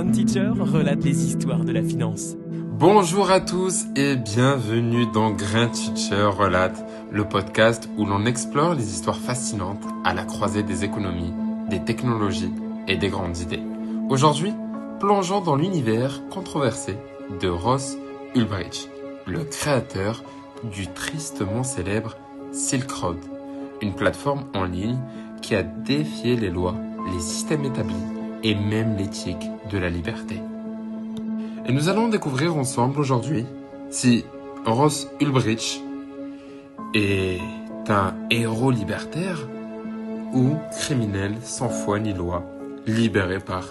Grand Teacher relate les histoires de la finance. Bonjour à tous et bienvenue dans Grand Teacher relate, le podcast où l'on explore les histoires fascinantes à la croisée des économies, des technologies et des grandes idées. Aujourd'hui, plongeons dans l'univers controversé de Ross Ulbricht, le créateur du tristement célèbre Silk Road, une plateforme en ligne qui a défié les lois, les systèmes établis et même l'éthique de la liberté. Et nous allons découvrir ensemble aujourd'hui si Ross Ulbricht est un héros libertaire ou criminel sans foi ni loi, libéré par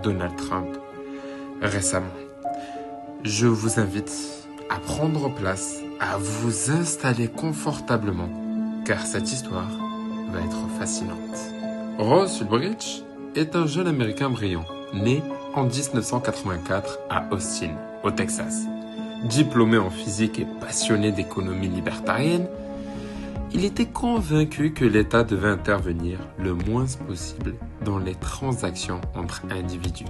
Donald Trump récemment. Je vous invite à prendre place, à vous installer confortablement, car cette histoire va être fascinante. Ross Ulbricht est un jeune Américain brillant, né en 1984 à Austin, au Texas. Diplômé en physique et passionné d'économie libertarienne, il était convaincu que l'État devait intervenir le moins possible dans les transactions entre individus.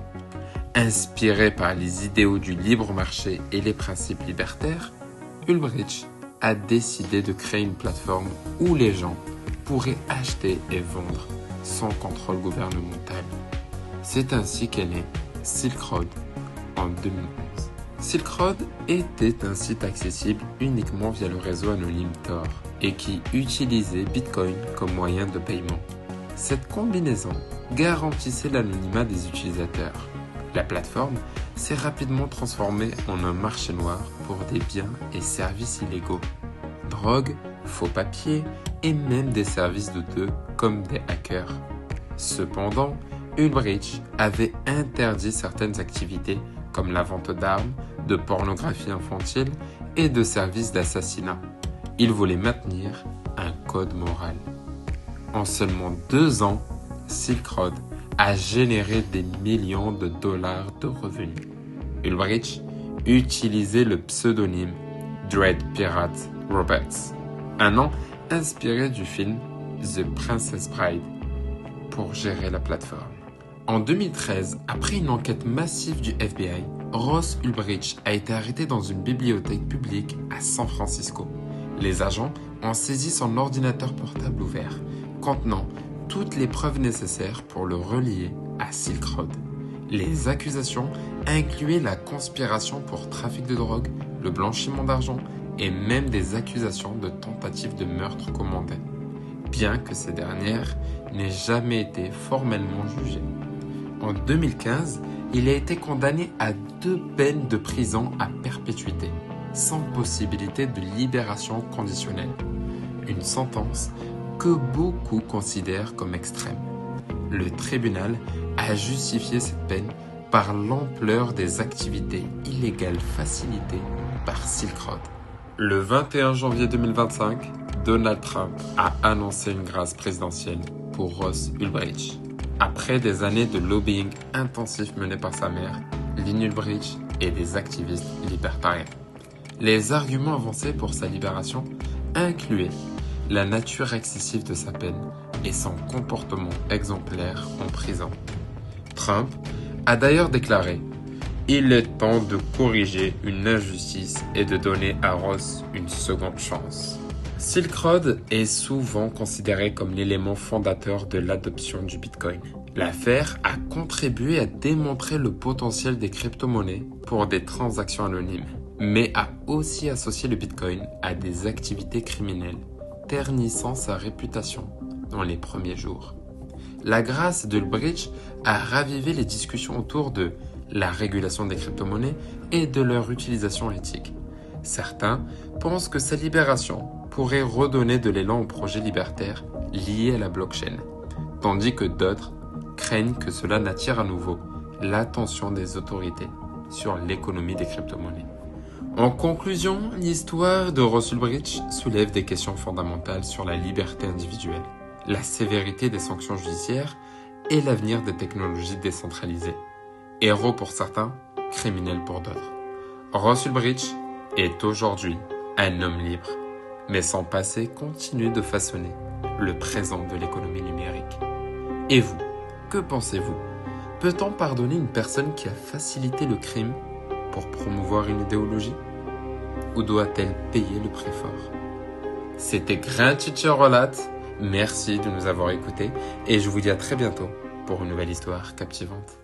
Inspiré par les idéaux du libre marché et les principes libertaires, Ulbricht a décidé de créer une plateforme où les gens pourraient acheter et vendre sans contrôle gouvernemental. C'est ainsi qu'est né Silk Road en 2011. Silk Road était un site accessible uniquement via le réseau anonyme Tor et qui utilisait Bitcoin comme moyen de paiement. Cette combinaison garantissait l'anonymat des utilisateurs. La plateforme s'est rapidement transformée en un marché noir pour des biens et services illégaux. Drogue, faux papiers et même des services douteux comme des hackers. Cependant, Ulbricht avait interdit certaines activités comme la vente d'armes, de pornographie infantile et de services d'assassinat. Il voulait maintenir un code moral. En seulement 2 ans, Silk Road a généré des millions de dollars de revenus. Ulbricht utilisait le pseudonyme Dread Pirate Roberts, un nom inspiré du film The Princess Bride, pour gérer la plateforme. En 2013, après une enquête massive du FBI, Ross Ulbricht a été arrêté dans une bibliothèque publique à San Francisco. Les agents ont saisi son ordinateur portable ouvert, contenant toutes les preuves nécessaires pour le relier à Silk Road. Les accusations incluaient la conspiration pour trafic de drogue, le blanchiment d'argent et même des accusations de tentative de meurtre commandé, bien que ces dernières n'aient jamais été formellement jugées. En 2015, il a été condamné à 2 peines de prison à perpétuité, sans possibilité de libération conditionnelle. Une sentence que beaucoup considèrent comme extrême. Le tribunal a justifié cette peine par l'ampleur des activités illégales facilitées par Silk Road. Le 21 janvier 2025, Donald Trump a annoncé une grâce présidentielle pour Ross Ulbricht. Après des années de lobbying intensif mené par sa mère, Lynn Ulbricht et des activistes libertariens. Les arguments avancés pour sa libération incluaient la nature excessive de sa peine et son comportement exemplaire en prison. Trump a d'ailleurs déclaré « Il est temps de corriger une injustice et de donner à Ross une seconde chance ». Silk Road est souvent considéré comme l'élément fondateur de l'adoption du Bitcoin. L'affaire a contribué à démontrer le potentiel des crypto-monnaies pour des transactions anonymes, mais a aussi associé le Bitcoin à des activités criminelles, ternissant sa réputation dans les premiers jours. La grâce d'Ulbricht a ravivé les discussions autour de la régulation des crypto-monnaies et de leur utilisation éthique. Certains pensent que sa libération pourrait redonner de l'élan aux projets libertaires liés à la blockchain, tandis que d'autres craignent que cela n'attire à nouveau l'attention des autorités sur l'économie des crypto-monnaies. En conclusion, l'histoire de Ross Ulbricht soulève des questions fondamentales sur la liberté individuelle, la sévérité des sanctions judiciaires et l'avenir des technologies décentralisées. Héros pour certains, criminel pour d'autres. Ross Ulbricht est aujourd'hui un homme libre, mais son passé continue de façonner le présent de l'économie numérique. Et vous, que pensez-vous ? Peut-on pardonner une personne qui a facilité le crime pour promouvoir une idéologie? Ou doit-elle payer le prix fort? C'était Grand Teacher Relate. Merci de nous avoir écoutés et je vous dis à très bientôt pour une nouvelle histoire captivante.